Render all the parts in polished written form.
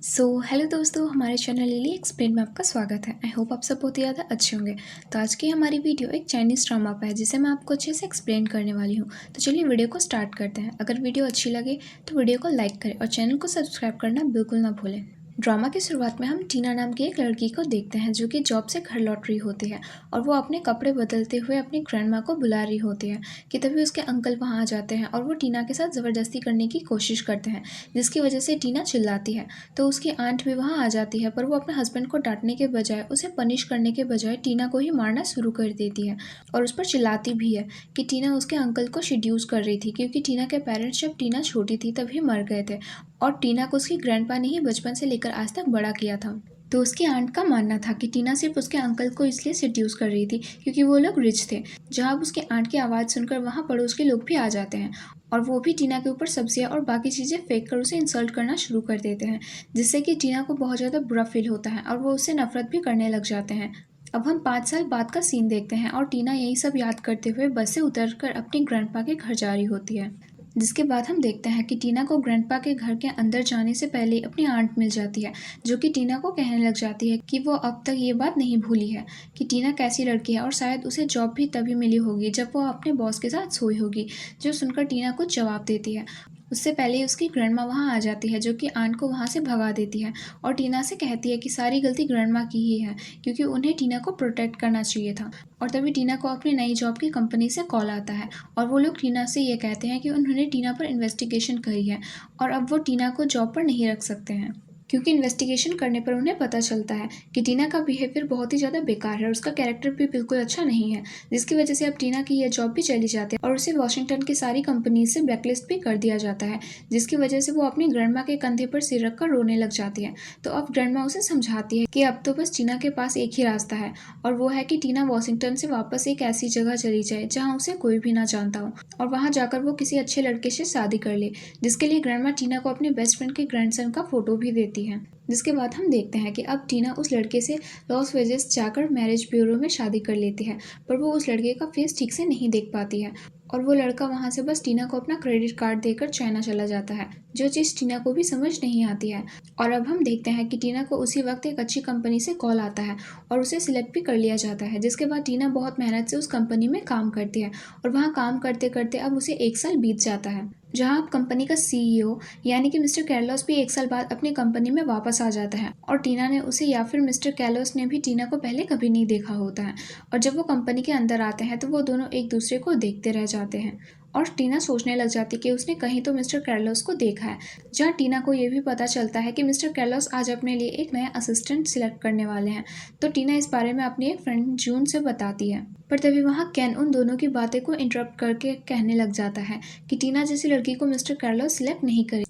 Hello दोस्तों, हमारे channel lily explain में आपका स्वागत है। आई होप आप सब बहुत ही ज़्यादा अच्छे होंगे। तो आज की हमारी वीडियो एक चाइनीज़ ड्रामा पर है जिसे मैं आपको अच्छे से एक्सप्लेन करने वाली हूँ। तो चलिए वीडियो को स्टार्ट करते हैं। अगर वीडियो अच्छी लगे तो वीडियो को लाइक करें और चैनल को सब्सक्राइब करना बिल्कुल ना भूलें। ड्रामा की शुरुआत में हम टीना नाम की एक लड़की को देखते हैं जो कि जॉब से घर लौट रही होती है और वो अपने कपड़े बदलते हुए अपनी ग्रैंड माँ को बुला रही होती है कि तभी उसके अंकल वहाँ आ जाते हैं और वो टीना के साथ ज़बरदस्ती करने की कोशिश करते हैं, जिसकी वजह से टीना चिल्लाती है। तो उसकी आंट भी वहाँ आ जाती है, पर वो अपने हस्बैंड को डांटने के बजाय, उसे पनिश करने के बजाय टीना को ही मारना शुरू कर देती है और उस पर चिल्लाती भी है कि टीना उसके अंकल को सेड्यूस कर रही थी, क्योंकि टीना के पेरेंट्स जब टीना छोटी थी तभी मर गए थे और टीना को उसकी ग्रैंडपा ने ही बचपन से लेकर आज तक बड़ा किया था। तो उसकी आंट का मानना था कि टीना सिर्फ उसके अंकल को इसलिए सेड्यूस कर रही थी क्योंकि वो लोग रिच थे। जहाँ अब उसके आंट की आवाज़ सुनकर वहाँ पड़ोस के लोग भी आ जाते हैं और वो भी टीना के ऊपर सब्जियाँ और बाकी चीज़ें फेंक कर उसे इंसल्ट करना शुरू कर देते हैं, जिससे कि टीना को बहुत ज़्यादा बुरा फील होता है और वो उससे नफरत भी करने लग जाते हैं। अब हम 5 साल बाद का सीन देखते हैं और टीना यही सब याद करते हुए बस से उतरकर अपनी ग्रैंडपा के घर जा रही होती है। जिसके बाद हम देखते हैं कि टीना को ग्रैंडपा के घर के अंदर जाने से पहले अपनी आंट मिल जाती है, जो कि टीना को कहने लग जाती है कि वो अब तक ये बात नहीं भूली है कि टीना कैसी लड़की है और शायद उसे जॉब भी तभी मिली होगी जब वो अपने बॉस के साथ सोई होगी। जो सुनकर टीना कुछ जवाब देती है। उससे पहले उसकी ग्रैंडमा वहाँ आ जाती है, जो कि आंट को वहाँ से भगा देती है और टीना से कहती है कि सारी गलती ग्रैंडमा की ही है, क्योंकि उन्हें टीना को प्रोटेक्ट करना चाहिए था। और तभी टीना को अपनी नई जॉब की कंपनी से कॉल आता है और वो लोग टीना से ये कहते हैं कि उन्होंने टीना पर इन्वेस्टिगेशन करी है और अब वो टीना को जॉब पर नहीं रख सकते हैं, क्योंकि इन्वेस्टिगेशन करने पर उन्हें पता चलता है कि टीना का बिहेवियर बहुत ही ज़्यादा बेकार है और उसका कैरेक्टर भी बिल्कुल अच्छा नहीं है, जिसकी वजह से अब टीना की यह जॉब भी चली जाती है और उसे वॉशिंगटन की सारी कंपनी से ब्लैकलिस्ट भी कर दिया जाता है, जिसकी वजह से वो अपनी ग्रैंडमा के कंधे पर सिर रखकर रोने लग जाती है। तो अब ग्रैंडमा उसे समझाती है कि अब तो बस टीना के पास एक ही रास्ता है और वो है कि टीना वॉशिंगटन से वापस एक ऐसी जगह चली जाए जहाँ उसे कोई भी ना जानता हो और वहाँ जाकर वो किसी अच्छे लड़के से शादी कर ले, जिसके लिए ग्रैंडमा टीना को अपने बेस्ट फ्रेंड के ग्रैंडसन का फोटो भी देती है। जिसके बाद हम देखते हैं कि अब टीना उस लड़के से लॉस वेजेस जाकर मैरिज ब्यूरो में शादी कर लेती है, पर वो उस लड़के का फेस ठीक से नहीं देख पाती है और वो लड़का वहाँ से बस टीना को अपना क्रेडिट कार्ड देकर चाइना चला जाता है, जो चीज़ टीना को भी समझ नहीं आती है। और अब हम देखते हैं कि टीना को उसी वक्त एक अच्छी कंपनी से कॉल आता है और उसे सिलेक्ट भी कर लिया जाता है, जिसके बाद टीना बहुत मेहनत से उस कंपनी में काम करती है और वहाँ काम करते करते अब उसे 1 साल बीत जाता है, जहाँ अब कंपनी का सीईओ यानी कि मिस्टर कैर्लोस भी 1 साल बाद अपनी कंपनी में वापस आ जाता है और टीना ने उसे या फिर मिस्टर कैर्लोस ने भी टीना को पहले कभी नहीं देखा होता है। और जब वो कंपनी के अंदर आते हैं तो वो दोनों एक दूसरे को देखते रह जाते हैं और टीना सोचने लग जाती है कि उसने कहीं तो मिस्टर कैर्लोस को देखा है, जहाँ टीना को ये भी पता चलता है कि मिस्टर कैर्लोस आज अपने लिए एक नया असिस्टेंट सिलेक्ट करने वाले हैं। तो टीना इस बारे में अपनी एक फ्रेंड जून से बताती है, पर तभी वहाँ कैन उन दोनों की बातें को इंटरप्ट करके कहने लग जाता है कि टीना जैसी लड़की को मिस्टर कैर्लोस सिलेक्ट नहीं करे।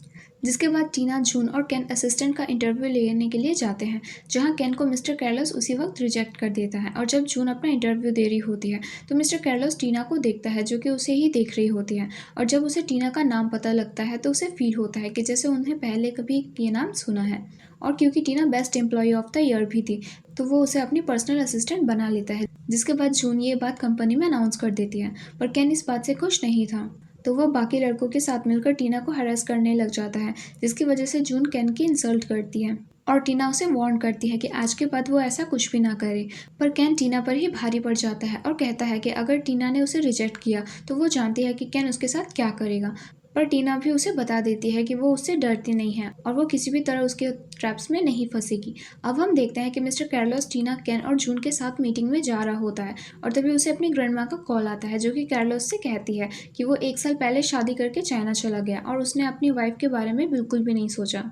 जिसके बाद टीना, जून और कैन असिस्टेंट का इंटरव्यू लेने के लिए जाते हैं, जहां कैन को मिस्टर कैर्लोस उसी वक्त रिजेक्ट कर देता है। और जब जून अपना इंटरव्यू दे रही होती है तो मिस्टर कैर्लोस टीना को देखता है, जो कि उसे ही देख रही होती है। और जब उसे टीना का नाम पता लगता है तो उसे फील होता है कि जैसे उन्हें पहले कभी ये नाम सुना है। और क्योंकि Tina best employ of the year भी थी तो वो उसे अपनी पर्सनल असिस्टेंट बना लेता है। जिसके बाद जून ये बात कंपनी में अनाउंस कर देती है, पर कैन इस बात से खुश नहीं था, तो वो बाकी लड़कों के साथ मिलकर टीना को हरास करने लग जाता है, जिसकी वजह से जून कैन की इंसल्ट करती है और टीना उसे वार्न करती है कि आज के बाद वो ऐसा कुछ भी ना करे। पर कैन टीना पर ही भारी पड़ जाता है और कहता है कि अगर टीना ने उसे रिजेक्ट किया तो वो जानती है कि कैन उसके साथ क्या करेगा। पर टीना भी उसे बता देती है कि वो उससे डरती नहीं है और वो किसी भी तरह उसके ट्रैप्स में नहीं फंसेगी। अब हम देखते हैं कि मिस्टर कैर्लोस टीना, कैन और जून के साथ मीटिंग में जा रहा होता है और तभी उसे अपनी ग्रैंडमा का कॉल आता है, जो कि कैर्लोस से कहती है कि वो 1 साल पहले शादी करके चाइना चला गया और उसने अपनी वाइफ के बारे में बिल्कुल भी नहीं सोचा।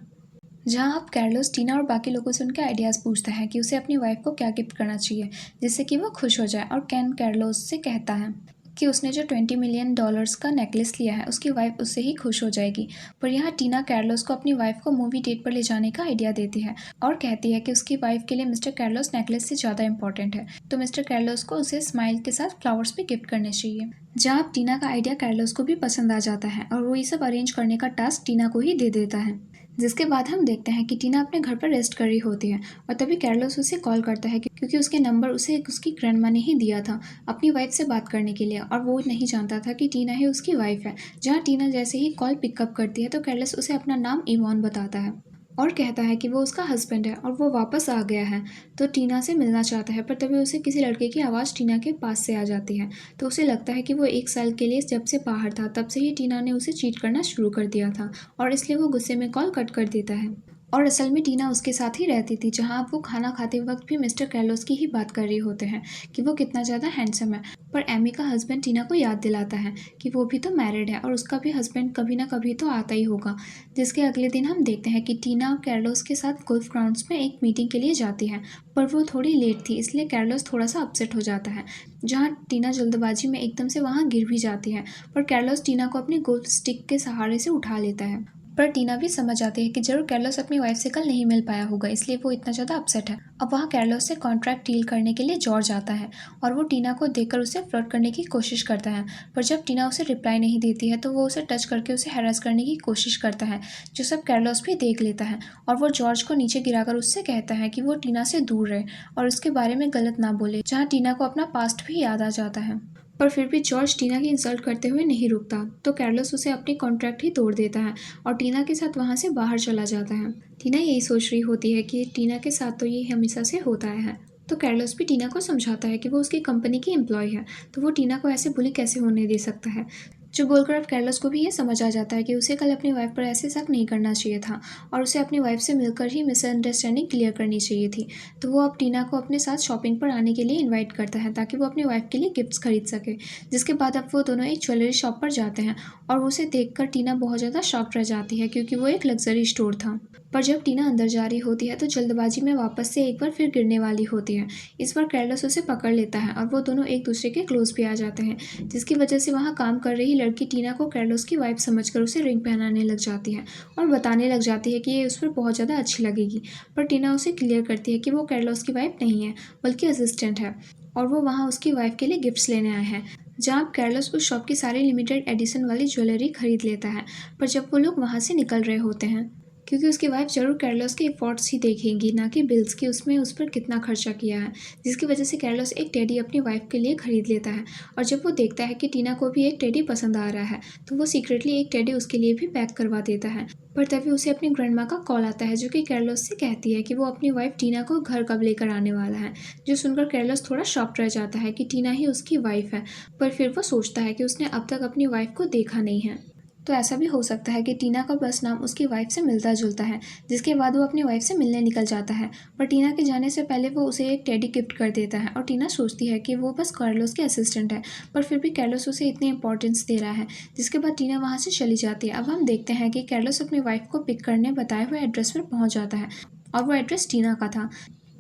जहाँ अब कैर्लोस टीना और बाकी लोगों से उनके आइडियाज़ पूछता है कि उसे अपनी वाइफ को क्या गिफ्ट करना चाहिए जिससे कि वो खुश हो जाए। और कैन कैर्लोस से कहता है कि उसने जो $20 मिलियन का नेकलेस लिया है उसकी वाइफ उससे ही खुश हो जाएगी। पर यहाँ टीना कैर्लोस को अपनी वाइफ को मूवी डेट पर ले जाने का आइडिया देती है और कहती है कि उसकी वाइफ के लिए मिस्टर कैर्लोस नेकलेस से ज़्यादा इंपॉर्टेंट है, तो मिस्टर कैर्लोस को उसे स्माइल के साथ फ्लावर्स भी गिफ्ट करने चाहिए। जहाँ अब टीना का आइडिया कैर्लोस को भी पसंद आ जाता है और वो ये सब अरेंज करने का टास्क टीना को ही दे देता है। जिसके बाद हम देखते हैं कि टीना अपने घर पर रेस्ट कर रही होती है और तभी कैर्लोस उसे कॉल करता है, क्योंकि उसके नंबर उसे उसकी ग्रैंडमा ने ही दिया था अपनी वाइफ से बात करने के लिए और वो नहीं जानता था कि टीना ही उसकी वाइफ है। जहाँ टीना जैसे ही कॉल पिकअप करती है तो कैर्लोस उसे अपना नाम इवॉन बताता है और कहता है कि वो उसका हस्बैंड है और वो वापस आ गया है, तो टीना से मिलना चाहता है। पर तभी उसे किसी लड़के की आवाज़ टीना के पास से आ जाती है। तो उसे लगता है कि वो 1 साल के लिए जब से बाहर था तब से ही टीना ने उसे चीट करना शुरू कर दिया था, और इसलिए वो गुस्से में कॉल कट कर देता है। और असल में टीना उसके साथ ही रहती थी, जहाँ अब वो खाना खाते वक्त भी मिस्टर कैर्लोस की ही बात कर रहे होते हैं कि वो कितना ज़्यादा हैंडसम है। पर एमी का हस्बैंड टीना को याद दिलाता है कि वो भी तो मैरिड है और उसका भी हस्बैंड कभी ना कभी तो आता ही होगा। जिसके अगले दिन हम देखते हैं कि टीना कैर्लोस के साथ गोल्फ ग्राउंड्स में एक मीटिंग के लिए जाती है, पर वो थोड़ी लेट थी, इसलिए कैर्लोस थोड़ा सा अपसेट हो जाता है। जहाँ टीना जल्दबाजी में एकदम से वहाँ गिर भी जाती है, पर कैर्लोस टीना को अपनी गोल्फ स्टिक के सहारे से उठा लेता है। पर टीना भी समझ आती है कि जरूर कैर्लोस अपनी वाइफ से कल नहीं मिल पाया होगा, इसलिए वो इतना ज़्यादा अपसेट है। अब वहाँ कैर्लोस से कॉन्ट्रैक्ट डील करने के लिए जॉर्ज आता है और वो टीना को देखकर उसे फ्लर्ट करने की कोशिश करता है। पर जब टीना उसे रिप्लाई नहीं देती है तो वो उसे टच करके उसे हैरेस करने की कोशिश करता है, जो सब कैर्लोस भी देख लेता है। और वो जॉर्ज को नीचे गिराकर उससे कहता है कि वो टीना से दूर रहे और उसके बारे में गलत ना बोले, जहाँ टीना को अपना पास्ट भी याद आ जाता है। पर फिर भी जॉर्ज टीना की इंसल्ट करते हुए नहीं रुकता, तो कैर्लोस उसे अपनी कॉन्ट्रैक्ट ही तोड़ देता है और टीना के साथ वहाँ से बाहर चला जाता है। टीना यही सोच रही होती है कि टीना के साथ तो ये हमेशा से होता है। तो कैर्लोस भी टीना को समझाता है कि वो उसकी कंपनी की एम्प्लॉय है, तो वो टीना को ऐसे बुली कैसे होने दे सकता है। जो बोलकर अब कैर्लोस को भी ये समझ आ जाता है कि उसे कल अपनी वाइफ पर ऐसे शक नहीं करना चाहिए था और उसे अपनी वाइफ से मिलकर ही मिसअंडरस्टैंडिंग क्लियर करनी चाहिए थी। तो वो अब टीना को अपने साथ शॉपिंग पर आने के लिए इनवाइट करता है ताकि वो अपनी वाइफ के लिए गिफ्ट्स खरीद सके। जिसके बाद अब वो दोनों एक ज्वेलरी शॉप पर जाते हैं और उसे देखकर टीना बहुत ज़्यादा शॉक्ड रह जाती है, क्योंकि वो एक लग्जरी स्टोर था। पर जब टीना अंदर जा रही होती है तो जल्दबाजी में वापस से एक बार फिर गिरने वाली होती है। इस बार कैर्लोस उसे पकड़ लेता है और वो दोनों एक दूसरे के क्लोज भी आ जाते हैं, जिसकी वजह से वहाँ काम कर रही लड़की टीना को कैर्लोस की वाइफ समझकर उसे रिंग पहनाने लग जाती है और बताने लग जाती है कि ये उस पर बहुत ज़्यादा अच्छी लगेगी। पर टीना उसे क्लियर करती है कि वो कैर्लोस की वाइफ नहीं है, बल्कि असिस्टेंट है और वो वहाँ उसकी वाइफ के लिए गिफ्ट्स लेने आए हैं। जहाँ कैर्लोस उस शॉप की सारी लिमिटेड एडिशन वाली ज्वेलरी खरीद लेता है। पर जब वो लोग वहाँ से निकल रहे होते हैं, क्योंकि उसकी वाइफ ज़रूर कैर्लोस के एफर्ट्स ही देखेंगी, ना कि बिल्स की उसमें उस पर कितना खर्चा किया है, जिसकी वजह से कैर्लोस एक टेडी अपनी वाइफ के लिए खरीद लेता है। और जब वो देखता है कि टीना को भी एक टेडी पसंद आ रहा है, तो वो सीक्रेटली एक टेडी उसके लिए भी पैक करवा देता है। पर तभी उसे अपनी ग्रैंडमा का कॉल आता है, जो कि कैर्लोस से कहती है कि वो अपनी वाइफ टीना को घर कब लेकर आने वाला है। जो सुनकर कैर्लोस थोड़ा शॉक्ड रह जाता है कि टीना ही उसकी वाइफ है, पर फिर वो सोचता है कि उसने अब तक अपनी वाइफ को देखा नहीं है। तो ऐसा भी हो सकता है कि टीना का बस नाम उसकी वाइफ से मिलता जुलता है, जिसके बाद वो अपनी वाइफ से मिलने निकल जाता है। पर टीना के जाने से पहले वो उसे एक टेडी गिफ्ट कर देता है और टीना सोचती है कि वो बस कार्लोस के असिस्टेंट है, पर फिर भी कार्लोस उसे इतनी इंपॉर्टेंस दे रहा है। जिसके बाद टीना वहाँ से चली जाती है। अब हम देखते हैं कि कार्लोस अपनी वाइफ को पिक करने बताए हुए एड्रेस पर पहुँच जाता है और वो एड्रेस टीना का था,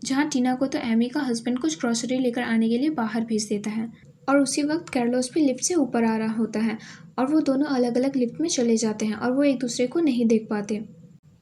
जहाँ टीना को तो एमी का हस्बैंड कुछ ग्रॉसरी लेकर आने के लिए बाहर भेज देता है। और उसी वक्त कैर्लोस भी लिफ्ट से ऊपर आ रहा होता है और वो दोनों अलग अलग लिफ्ट में चले जाते हैं और वो एक दूसरे को नहीं देख पाते।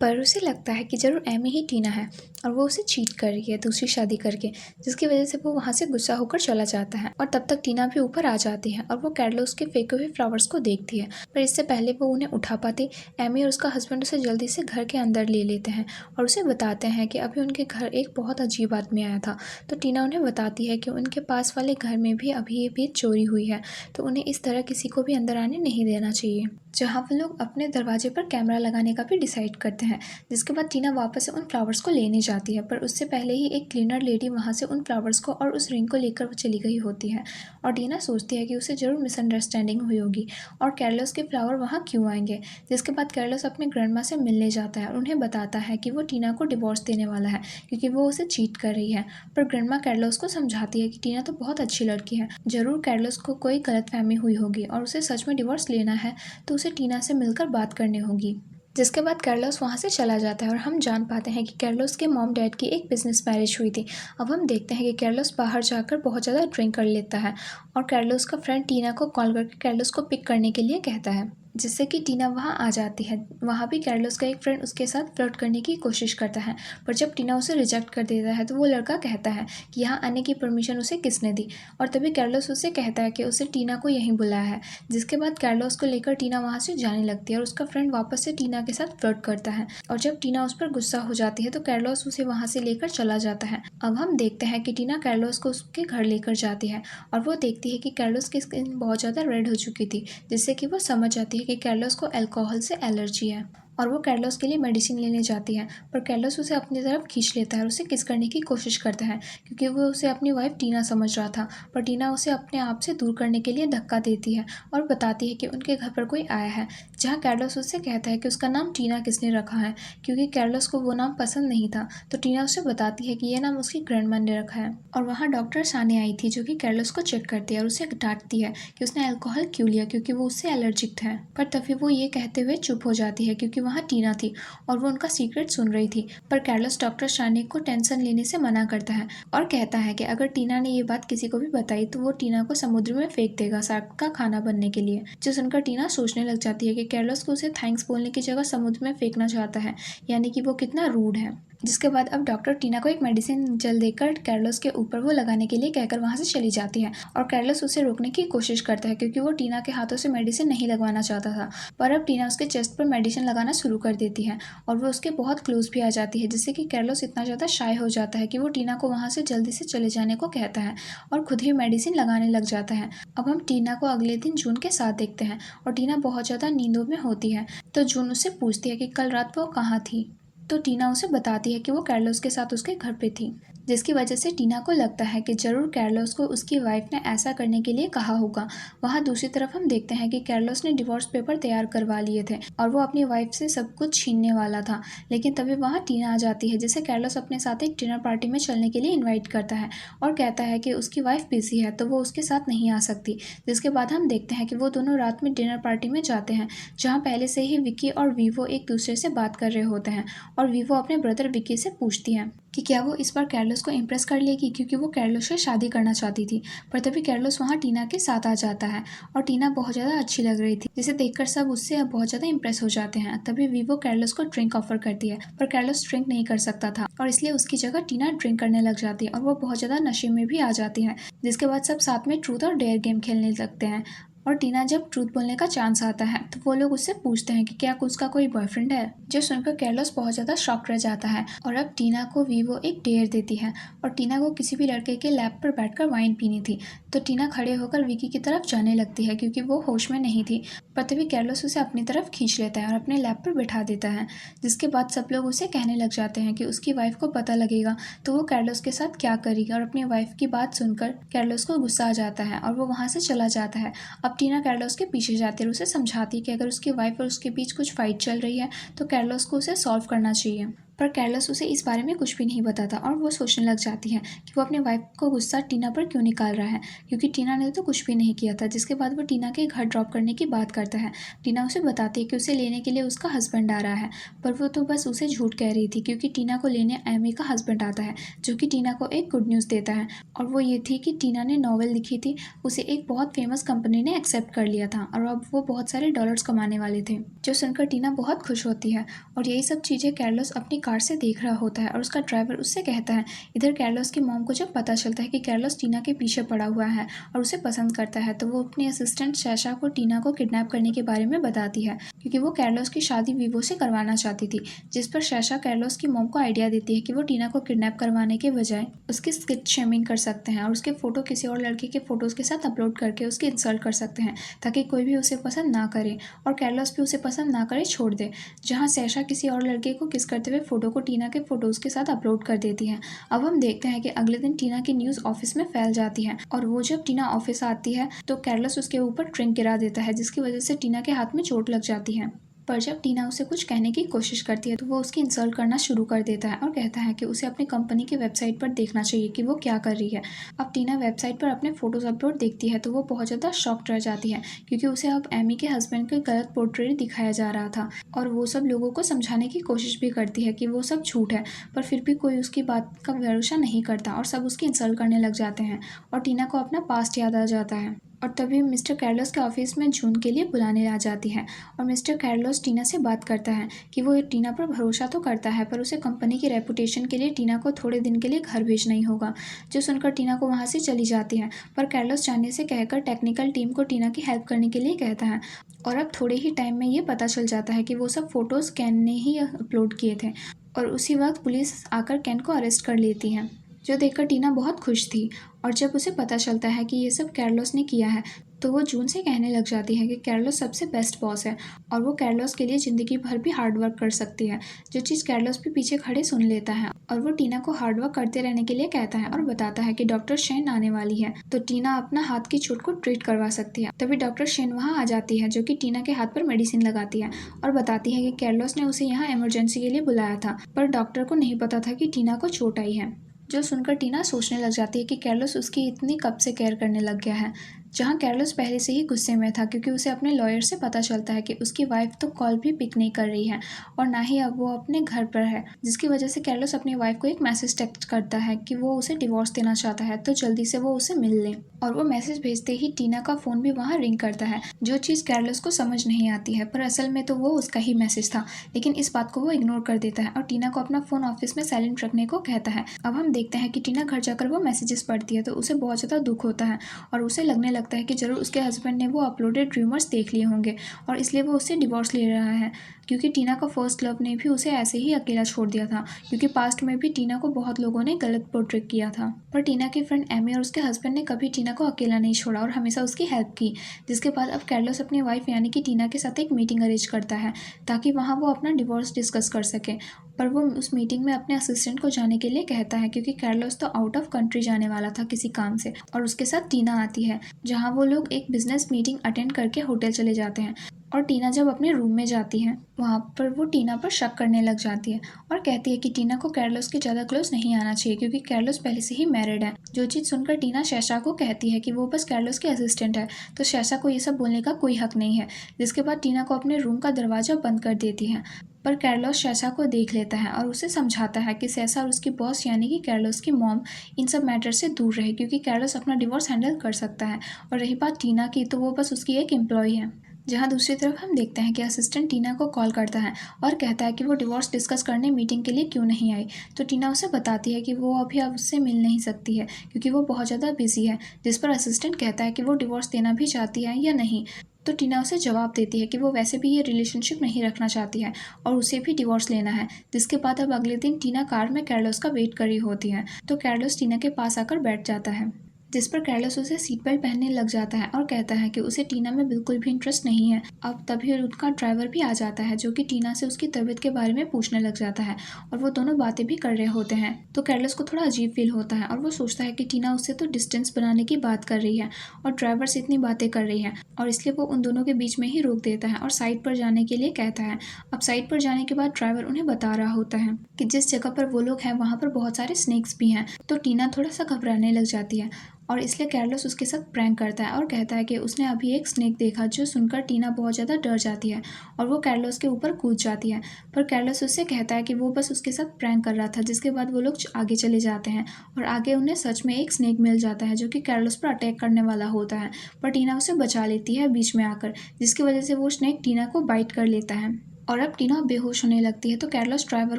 पर उसे लगता है कि ज़रूर एमी ही टीना है और वो उसे चीट कर रही है दूसरी शादी करके, जिसकी वजह से वो वहाँ से गुस्सा होकर चला जाता है। और तब तक टीना भी ऊपर आ जाती है और वो कैर्लोस के फेंके हुए फ्लावर्स को देखती है, पर इससे पहले वो उन्हें उठा पाते, एमी और उसका हस्बैंड उसे जल्दी से घर के अंदर ले लेते हैं और उसे बताते हैं कि अभी उनके घर एक बहुत अजीब आदमी आया था। तो टीना उन्हें बताती है कि उनके पास वाले घर में भी अभी ये भी चोरी हुई है, तो उन्हें इस तरह किसी को भी अंदर आने नहीं देना चाहिए। जहाँ वो लोग अपने दरवाजे पर कैमरा लगाने का भी डिसाइड करते हैं। जिसके बाद टीना वापस से उन फ्लावर्स को लेने जाती है, पर उससे पहले ही एक क्लीनर लेडी वहाँ से उन फ्लावर्स को और उस रिंग को लेकर वो चली गई होती है। और टीना सोचती है कि उसे ज़रूर मिसअंडरस्टैंडिंग हुई होगी और कैर्लोस के फ्लावर वहाँ क्यों आएंगे। जिसके बाद कैर्लोस अपने ग्रैंडमा से मिलने जाता है और उन्हें बताता है कि वो टीना को डिवोर्स देने वाला है, क्योंकि वो उसे चीट कर रही है। पर ग्रैंडमा कैर्लोस को समझाती है कि टीना तो बहुत अच्छी लड़की है, ज़रूर कैर्लोस को कोई गलतफहमी हुई होगी और उसे सच में डिवोर्स लेना है तो उसे टीना से मिलकर बात करनी होगी। जिसके बाद कैर्लोस वहाँ से चला जाता है और हम जान पाते हैं कि कैर्लोस के मॉम डैड की एक बिजनेस मैरिज हुई थी। अब हम देखते हैं कि कैर्लोस बाहर जाकर बहुत ज़्यादा ड्रिंक कर लेता है और कैर्लोस का फ्रेंड टीना को कॉल करके कैर्लोस को पिक करने के लिए कहता है, जिससे कि टीना वहाँ आ जाती है। वहाँ भी कैर्लोस का एक फ्रेंड उसके साथ फ्लर्ट करने की कोशिश करता है, पर जब टीना उसे रिजेक्ट कर देता है तो वो लड़का कहता है कि यहाँ आने की परमिशन उसे किसने दी। और तभी कैर्लोस उसे कहता है कि उसे टीना को यहीं बुलाया है। जिसके बाद कैर्लोस को लेकर टीना वहाँ से जाने लगती है और उसका फ्रेंड वापस से टीना के साथ फ्लर्ट करता है। और जब टीना उस पर गुस्सा हो जाती है तो कैर्लोस उसे वहाँ से लेकर चला जाता है। अब हम देखते हैं कि टीना कैर्लोस को उसके घर लेकर जाती है और वो देखती है कि कैर्लोस की स्किन बहुत ज़्यादा रेड हो चुकी थी, जिससे कि वो समझ जाती है कि कैर्लोस को अल्कोहल से एलर्जी है। और वो कार्लोस के लिए मेडिसिन लेने जाती है, पर कार्लोस उसे अपनी तरफ खींच लेता है और उसे किस करने की कोशिश करता है, क्योंकि वो उसे अपनी वाइफ टीना समझ रहा था। पर टीना उसे अपने आप से दूर करने के लिए धक्का देती है और बताती है कि उनके घर पर कोई आया है, जहाँ कार्लोस उससे कहता है कि उसका नाम टीना किसने रखा है, क्योंकि कार्लोस को वो नाम पसंद नहीं था। तो टीना उसे बताती है कि यह नाम उसकी ग्रैंडमा ने रखा है। और वहाँ डॉक्टर साने आई थी, जो कि कार्लोस को चेक करती है और उसे डांटती है कि उसने अल्कोहल क्यों लिया, क्योंकि वो उससे एलर्जिक था। पर तभी वो ये कहते हुए चुप हो जाती है, क्योंकि वहाँ टीना थी और वो उनका सीक्रेट सुन रही थी। पर कार्लोस डॉक्टर साने को टेंशन लेने से मना करता है और कहता है कि अगर टीना ने ये बात किसी को भी बताई तो वो टीना को समुद्र में फेंक देगा शार्क का खाना बनने के लिए। जो सुनकर टीना सोचने लग जाती है कि कार्लोस को उसे थैंक्स बोलने की जगह समुद्र में फेंकना चाहता है, यानी कि वो कितना रूड है। जिसके बाद अब डॉक्टर टीना को एक मेडिसिन जल देकर कार्लोस के ऊपर वो लगाने के लिए कहकर वहाँ से चली जाती है और कार्लोस उसे रोकने की कोशिश करता है, क्योंकि वो टीना के हाथों से मेडिसिन नहीं लगवाना चाहता था। पर अब टीना उसके चेस्ट पर मेडिसिन लगाना शुरू कर देती है और वो उसके बहुत क्लोज भी आ जाती है, जिससे कि कार्लोस इतना ज़्यादा शाय हो जाता है कि वो टीना को वहाँ से जल्दी से चले जाने को कहता है और खुद ही मेडिसिन लगाने लग जाता है। अब हम टीना को अगले दिन जून के साथ देखते हैं और टीना बहुत ज़्यादा नींदों में होती है। तो जून उससे पूछती है कि कल रात वो कहाँ थी। तो टीना उसे बताती है कि वो कार्लोस के साथ उसके घर पे थी, जिसकी वजह से टीना को लगता है कि जरूर कार्लोस को उसकी वाइफ ने ऐसा करने के लिए कहा होगा। वहाँ दूसरी तरफ हम देखते हैं कि कार्लोस ने डिवोर्स पेपर तैयार करवा लिए थे और वो अपनी वाइफ से सब कुछ छीनने वाला था, लेकिन तभी वहाँ टीना आ जाती है, जिसे कार्लोस अपने साथ एक डिनर पार्टी में चलने के लिए इन्वाइट करता है और कहता है कि उसकी वाइफ बिजी है तो वो उसके साथ नहीं आ सकती। जिसके बाद हम देखते हैं कि वो दोनों रात में डिनर पार्टी में जाते हैं, जहाँ पहले से ही विक्की और वीवो एक दूसरे से बात कर रहे होते हैं और वीवो अपने ब्रदर विक्की से पूछती है कि क्या वो इस बार कार्लोस को इम्प्रेस कर लेगी, क्योंकि वो कार्लोस से शादी करना चाहती थी। पर तभी कार्लोस वहाँ टीना के साथ आ जाता है और टीना बहुत ज़्यादा अच्छी लग रही थी, जिसे देखकर सब उससे बहुत ज़्यादा इम्प्रेस हो जाते हैं। तभी वीवो कार्लोस को ड्रिंक ऑफर करती है, पर कार्लोस ड्रिंक नहीं कर सकता था और इसलिए उसकी जगह टीना ड्रिंक करने लग जाती है और वो बहुत ज़्यादा नशे में भी आ जाती है। जिसके बाद सब साथ में ट्रूथ और डेयर गेम खेलने लगते हैं और टीना जब ट्रूथ बोलने का चांस आता है तो वो लोग उससे पूछते हैं कि क्या उसका कोई बॉयफ्रेंड है। जो सुनकर कार्लोस बहुत ज़्यादा शॉक रह जाता है और अब टीना को वीवो एक डेयर देती है और टीना को किसी भी लड़के के लैप पर बैठकर वाइन पीनी थी। तो टीना खड़े होकर विकी की तरफ जाने लगती है, क्योंकि वो होश में नहीं थी। पर तभी कार्लोस उसे अपनी तरफ खींच लेता है और अपने लैप पर बैठा देता है। जिसके बाद सब लोग उसे कहने लग जाते हैं कि उसकी वाइफ को पता लगेगा तो वो कार्लोस के साथ क्या करेगी, और अपनी वाइफ की बात सुनकर कार्लोस को गुस्सा आ जाता है और वो वहाँ से चला जाता है। अब टीना कार्लोस के पीछे जाती है और उसे समझाती है कि अगर उसकी वाइफ और उसके बीच कुछ फाइट चल रही है तो कार्लोस को उसे सॉल्व करना चाहिए। पर कार्लोस उसे इस बारे में कुछ भी नहीं बताता और वो सोचने लग जाती है कि वो अपने वाइफ को गुस्सा टीना पर क्यों निकाल रहा है, क्योंकि टीना ने तो कुछ भी नहीं किया था। जिसके बाद वो टीना के घर ड्रॉप करने की बात करता है। टीना उसे बताती है कि उसे लेने के लिए उसका हस्बैंड आ रहा है, पर वो तो बस उसे झूठ कह रही थी, क्योंकि टीना को लेने एमी का हस्बैंड आता है, जो कि टीना को एक गुड न्यूज़ देता है। और वो ये थी कि टीना ने नॉवेल लिखी थी, उसे एक बहुत फेमस कंपनी ने एक्सेप्ट कर लिया था और अब वो बहुत सारे डॉलर्स कमाने वाले थे। जो सुनकर टीना बहुत खुश होती है और यही सब चीज़ें कार्लोस अपनी कार से देख रहा होता है और उसका ड्राइवर उससे कहता है। इधर कार्लोस की मॉम को जब पता चलता है कि कार्लोस टीना के पीछे पड़ा हुआ है और उसे पसंद करता है, तो वो अपनी असिस्टेंट शैशा को टीना को किडनैप करने के बारे में बताती है, क्योंकि वो कार्लोस की शादी वीवो से करवाना चाहती थी। जिस पर शैशा कार्लोस की मॉम को आइडिया देती है कि वो टीना को किडनैप करवाने के बजाय उसकी स्किट शेमिंग कर सकते हैं और उसके फोटो किसी और लड़के के फोटोज के साथ अपलोड करके उसकी इंसल्ट कर सकते हैं, ताकि कोई भी उसे पसंद ना करे और कार्लोस भी उसे पसंद ना करे छोड़ दे। जहाँ शैशा किसी और लड़के को किस करते हुए फोटो को टीना के फोटोज के साथ अपलोड कर देती है। अब हम देखते हैं कि अगले दिन टीना की न्यूज़ ऑफिस में फैल जाती है और वो जब टीना ऑफिस आती है तो कार्लोस उसके ऊपर ड्रिंक गिरा देता है, जिसकी वजह से टीना के हाथ में चोट लग जाती है। पर जब टीना उसे कुछ कहने की कोशिश करती है तो वो उसकी इंसल्ट करना शुरू कर देता है और कहता है कि उसे अपनी कंपनी की वेबसाइट पर देखना चाहिए कि वो क्या कर रही है। अब टीना वेबसाइट पर अपने फोटोज अपलोड देखती है तो वो बहुत ज़्यादा शॉक्ड रह जाती है, क्योंकि उसे अब एमी के हस्बैंड का गलत पोर्ट्रेट दिखाया जा रहा था और वो सब लोगों को समझाने की कोशिश भी करती है कि वो सब झूठ है, पर फिर भी कोई उसकी बात का भरोसा नहीं करता और सब उसकी इंसल्ट करने लग जाते हैं और टीना को अपना पास्ट याद आ जाता है। और तभी मिस्टर कार्लोस के ऑफिस में जून के लिए बुलाने आ जाती है और मिस्टर कार्लोस टीना से बात करता है कि वो टीना पर भरोसा तो करता है, पर उसे कंपनी की रेपुटेशन के लिए टीना को थोड़े दिन के लिए घर भेजना ही होगा। जो सुनकर टीना को वहाँ से चली जाती है, पर कार्लोस जाने से कहकर टेक्निकल टीम को टीना की हेल्प करने के लिए कहता है और अब थोड़े ही टाइम में ये पता चल जाता है कि वो सब फोटोज़ कैन ने ही अपलोड किए थे और उसी वक्त पुलिस आकर कैन को अरेस्ट कर लेती है। जो देखकर टीना बहुत खुश थी और जब उसे पता चलता है कि ये सब कार्लोस ने किया है तो वो जून से कहने लग जाती है कि कार्लोस सबसे बेस्ट बॉस है और वो कार्लोस के लिए ज़िंदगी भर भी हार्ड वर्क कर सकती है, जो चीज़ कार्लोस भी पीछे खड़े सुन लेता है और वो टीना को हार्ड वर्क करते रहने के लिए कहता है और बताता है कि डॉक्टर शेन आने वाली है, तो टीना अपना हाथ की चोट को ट्रीट करवा सकती है। तभी डॉक्टर शेन वहाँ आ जाती है, जो कि टीना के हाथ पर मेडिसिन लगाती है और बताती है कि कार्लोस ने उसे यहाँ इमरजेंसी के लिए बुलाया था, पर डॉक्टर को नहीं पता था कि टीना को चोट आई है। जो सुनकर टीना सोचने लग जाती है कि कार्लोस उसकी इतनी कब से केयर करने लग गया है, जहाँ कार्लोस पहले से ही गुस्से में था क्योंकि उसे अपने लॉयर से पता चलता है कि उसकी वाइफ तो कॉल भी पिक नहीं कर रही है और ना ही अब वो अपने घर पर है, जिसकी वजह से कार्लोस अपनी वाइफ को एक मैसेज टेक्स्ट करता है कि वो उसे डिवोर्स देना चाहता है, तो जल्दी से वो उसे मिल ले। और वो मैसेज भेजते ही टीना का फ़ोन भी वहाँ रिंग करता है, जो चीज़ कार्लोस को समझ नहीं आती है, पर असल में तो वो उसका ही मैसेज था, लेकिन इस बात को वो इग्नोर कर देता है और टीना को अपना फ़ोन ऑफिस में साइलेंट रखने को कहता है। अब हम देखते हैं कि टीना घर जाकर वो मैसेजेस पढ़ती है तो उसे बहुत ज़्यादा दुख होता है और उसे लगने लगता है कि ज़रूर उसके हस्बैंड ने वो अपलोडेड रूमर्स देख लिए होंगे और इसलिए वो उससे डिवोर्स ले रहा है, क्योंकि टीना का फर्स्ट लव ने भी उसे ऐसे ही अकेला छोड़ दिया था, क्योंकि पास्ट में भी टीना को बहुत लोगों ने गलत पोर्ट्रेट किया था। पर टीना की फ्रेंड एमी और उसके हस्बैंड ने कभी टीना को अकेला नहीं छोड़ा और हमेशा उसकी हेल्प की, जिसके बाद अब कार्लोस अपनी वाइफ यानी कि टीना के साथ एक मीटिंग अरेंज करता है ताकि वहाँ वो अपना डिवोर्स डिस्कस कर सके। पर वो उस मीटिंग में अपने असिस्टेंट को जाने के लिए कहता है, क्योंकि कार्लोस तो आउट ऑफ कंट्री जाने वाला था किसी काम से और उसके साथ टीना आती है, जहाँ वो लोग एक बिजनेस मीटिंग अटेंड करके होटल चले जाते हैं। और टीना जब अपने रूम में जाती है, वहाँ पर वो टीना पर शक करने लग जाती है और कहती है कि टीना को कार्लोस के ज़्यादा क्लोज नहीं आना चाहिए, क्योंकि कार्लोस पहले से ही मैरिड है। जो चीज़ सुनकर टीना शैशा को कहती है कि वो बस कार्लोस के असिस्टेंट है, तो शैशा को ये सब बोलने का कोई हक नहीं है, जिसके बाद टीना को अपने रूम का दरवाज़ा बंद कर देती है। पर कार्लोस शैशा को देख लेता है और उसे समझाता है कि शैशा और उसकी बॉस यानी कि कार्लोस की मॉम इन सब मैटर से दूर रहे, क्योंकि कार्लोस अपना डिवोर्स हैंडल कर सकता है। और रही बात टीना की, तो वो बस उसकी एक एम्प्लॉय है। जहाँ दूसरी तरफ हम देखते हैं कि असिस्टेंट टीना को कॉल करता है और कहता है कि वो डिवोर्स डिस्कस करने मीटिंग के लिए क्यों नहीं आई, तो टीना उसे बताती है कि वो अभी अब उससे मिल नहीं सकती है क्योंकि वो बहुत ज़्यादा बिजी है, जिस पर असिस्टेंट कहता है कि वो डिवोर्स देना भी चाहती है या नहीं। तो टीना उसे जवाब देती है कि वो वैसे भी ये रिलेशनशिप नहीं रखना चाहती है और उसे भी डिवोर्स लेना है, जिसके बाद अब अगले दिन टीना कार में कार्लोस का वेट कर रही होती है, तो कार्लोस टीना के पास आकर बैठ जाता है, जिस पर कार्लोस उसे सीट बेल्ट पहनने लग जाता है और कहता है कि उसे टीना में बिल्कुल भी इंटरेस्ट नहीं है। अब तभी उनका ड्राइवर भी आ जाता है, जो कि टीना से उसकी तबीयत के बारे में पूछने लग जाता है और वो दोनों बातें भी कर रहे होते हैं। तो कार्लोस को थोड़ा अजीब फील होता है और वो सोचता है कि टीना उससे तो डिस्टेंस बनाने की बात कर रही है और ड्राइवर से इतनी बातें कर रही है, और इसलिए वो उन दोनों के बीच में ही रोक देता है और साइड पर जाने के लिए कहता है। अब साइड पर जाने के बाद ड्राइवर उन्हें बता रहा होता है कि जिस जगह पर वो लोग हैं वहाँ पर बहुत सारे स्नेक्स भी हैं, तो टीना थोड़ा सा घबराने लग जाती है और इसलिए कार्लोस उसके साथ प्रैंक करता है और कहता है कि उसने अभी एक स्नेक देखा, जो सुनकर टीना बहुत ज़्यादा डर जाती है और वो कार्लोस के ऊपर कूद जाती है। पर कार्लोस उससे कहता है कि वो बस उसके साथ प्रैंक कर रहा था, जिसके बाद वो लोग आगे चले जाते हैं और आगे उन्हें सच में एक स्नेक मिल जाता है, जो कि कार्लोस पर अटैक करने वाला होता है, पर टीना उसे बचा लेती है बीच में आकर, जिसकी वजह से वो स्नेक टीना को बाइट कर लेता है और अब टीना बेहोश होने लगती है। तो कार्लोस ड्राइवर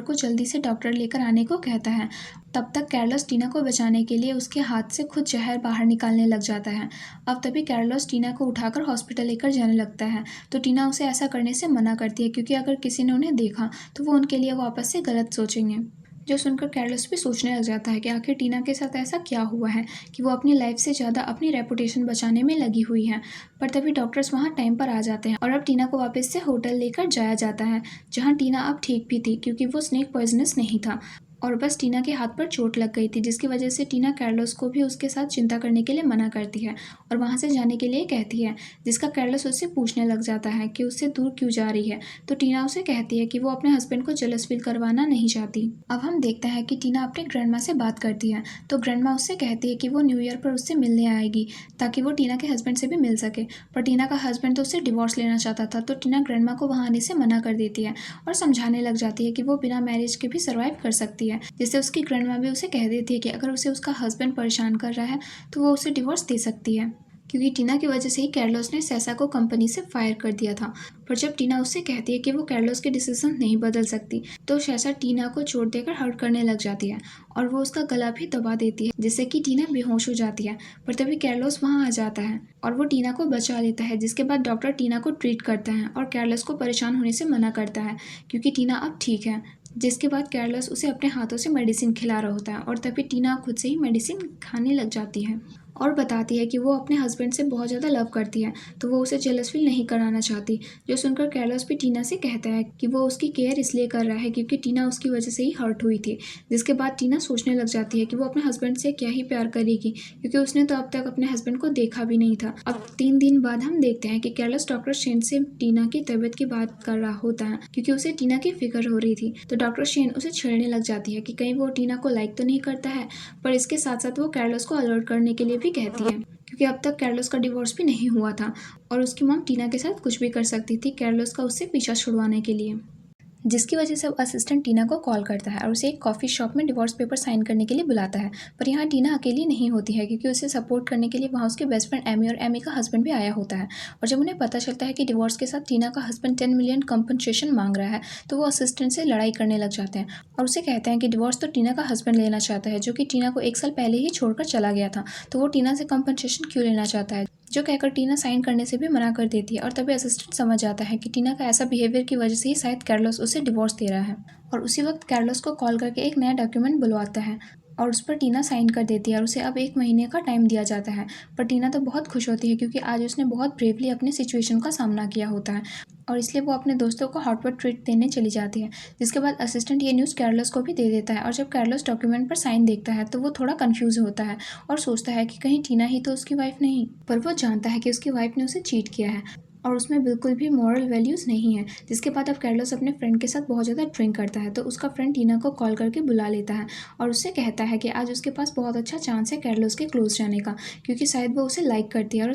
को जल्दी से डॉक्टर लेकर आने को कहता है। तब तक कार्लोस टीना को बचाने के लिए उसके हाथ से खुद जहर बाहर निकालने लग जाता है। अब तभी कार्लोस टीना को उठाकर हॉस्पिटल लेकर जाने लगता है, तो टीना उसे ऐसा करने से मना करती है, क्योंकि अगर किसी ने उन्हें देखा तो वो उनके लिए वापस से गलत सोचेंगे। जो सुनकर कार्लोस भी सोचने लग जाता है कि आखिर टीना के साथ ऐसा क्या हुआ है कि वो अपनी लाइफ से ज़्यादा अपनी रेपुटेशन बचाने में लगी हुई है। पर तभी डॉक्टर्स वहाँ टाइम पर आ जाते हैं और अब टीना को वापस से होटल लेकर जाया जाता है, जहाँ टीना अब ठीक भी थी, क्योंकि वो स्नेक पॉइजनस नहीं था और बस टीना के हाथ पर चोट लग गई थी, जिसकी वजह से टीना कार्लोस को भी उसके साथ चिंता करने के लिए मना करती है और वहाँ से जाने के लिए कहती है, जिसका कार्लोस उससे पूछने लग जाता है कि उससे दूर क्यों जा रही है। तो टीना उसे कहती है कि वो अपने हस्बैंड को जेलस फील करवाना नहीं चाहती। अब हम देखते हैं कि टीना अपने ग्रैंडमा से बात करती है, तो ग्रैंडमा उससे कहती है कि वो न्यू ईयर पर उससे मिलने आएगी ताकि वो टीना के हस्बैंड से भी मिल सके, पर टीना का हस्बैंड तो उससे डिवोर्स लेना चाहता था, तो टीना ग्रैंडमा को वहाँ आने से मना कर देती है और समझाने लग जाती है कि वो बिना मैरिज के भी सर्वाइव कर सकती है, जिससे उसकी ग्रैंडमा भी उसे कह देती है कि अगर उसे उसका हस्बैंड परेशान कर रहा है तो वो उसे डिवोर्स दे सकती है, क्योंकि टीना की वजह से ही कार्लोस ने सैसा को कंपनी से फायर कर दिया था। पर जब टीना उससे कहती है कि वो कार्लोस के डिसीजन नहीं बदल सकती, तो सैसा टीना को चोट देकर हर्ट करने लग जाती है और वो उसका गला भी दबा देती है, जिससे कि टीना बेहोश हो जाती है। पर तभी कार्लोस वहाँ आ जाता है और वो टीना को बचा लेता है, जिसके बाद डॉक्टर टीना को ट्रीट करता है और कार्लोस को परेशान होने से मना करता है, क्योंकि टीना अब ठीक है। जिसके बाद कार्लोस उसे अपने हाथों से मेडिसिन खिला रहा होता है और तभी टीना खुद से ही मेडिसिन खाने लग जाती है। और बताती है कि वो अपने हस्बैंड से बहुत ज़्यादा लव करती है, तो वो उसे जेलस फील नहीं कराना चाहती। जो सुनकर कार्लोस भी टीना से कहता है कि वो उसकी केयर इसलिए कर रहा है क्योंकि टीना उसकी वजह से ही हर्ट हुई थी। जिसके बाद टीना सोचने लग जाती है कि वो अपने हस्बैंड से क्या ही प्यार करेगी, क्योंकि उसने तो अब तक अपने हस्बैंड को देखा भी नहीं था। अब 3 दिन बाद हम देखते हैं कि कार्लोस डॉक्टर शेन से टीना की तबीयत की बात कर रहा होता है, क्योंकि उसे टीना की फिक्र हो रही थी। तो डॉक्टर शेन उसे छेड़ने लग जाती है कि कहीं वो टीना को लाइक तो नहीं करता है, पर इसके साथ साथ वो कार्लोस को अलर्ट करने के लिए भी कहती है, क्योंकि अब तक कार्लोस का डिवोर्स भी नहीं हुआ था और उसकी मॉम टीना के साथ कुछ भी कर सकती थी कार्लोस का उससे पीछा छुड़वाने के लिए। जिसकी वजह से असिस्टेंट टीना को कॉल करता है और उसे एक कॉफ़ी शॉप में डिवोर्स पेपर साइन करने के लिए बुलाता है। पर यहाँ टीना अकेली नहीं होती है, क्योंकि उसे सपोर्ट करने के लिए वहाँ उसके बेस्ट फ्रेंड एमी और एमी का हस्बैंड भी आया होता है। और जब उन्हें पता चलता है कि डिवोर्स के साथ टीना का हस्बैंड 10 मिलियन कंपनसेशन मांग रहा है, तो वो असिस्टेंट से लड़ाई करने लग जाते हैं और उसे कहते हैं कि डिवोर्स तो टीना का हस्बैंड लेना चाहता है, जो कि टीना को 1 साल पहले ही छोड़कर चला गया था, तो वो टीना से कंपनसेशन क्यों लेना चाहता है। जो कहकर टीना साइन करने से भी मना कर देती है और तभी असिस्टेंट समझ जाता है कि टीना का ऐसा बिहेवियर की वजह से ही शायद कार्लोस उसे डिवोर्स दे रहा है। और उसी वक्त कार्लोस को कॉल करके एक नया डॉक्यूमेंट बुलवाता है और उस पर टीना साइन कर देती है और उसे अब 1 महीने का टाइम दिया जाता है। पर टीना तो बहुत खुश होती है, क्योंकि आज उसने बहुत ब्रेवली अपने सिचुएशन का सामना किया होता है और इसलिए वो अपने दोस्तों को हॉटपॉट ट्रीट देने चली जाती है। जिसके बाद असिस्टेंट ये न्यूज़ कार्लोस को भी दे देता है और जब कार्लोस डॉक्यूमेंट पर साइन देखता है तो वो थोड़ा कंफ्यूज होता है और सोचता है कि कहीं टीना ही तो उसकी वाइफ नहीं। पर वो जानता है कि उसकी वाइफ ने उसे चीट किया है और उसमें बिल्कुल भी मॉरल वैल्यूज़ नहीं है। जिसके बाद अब कार्लोस अपने फ्रेंड के साथ बहुत ज़्यादा ड्रिंक करता है, तो उसका फ्रेंड टीना को कॉल करके बुला लेता है और उससे कहता है कि आज उसके पास बहुत अच्छा चांस है कार्लोस के क्लोज जाने का, क्योंकि शायद वो उसे लाइक करती है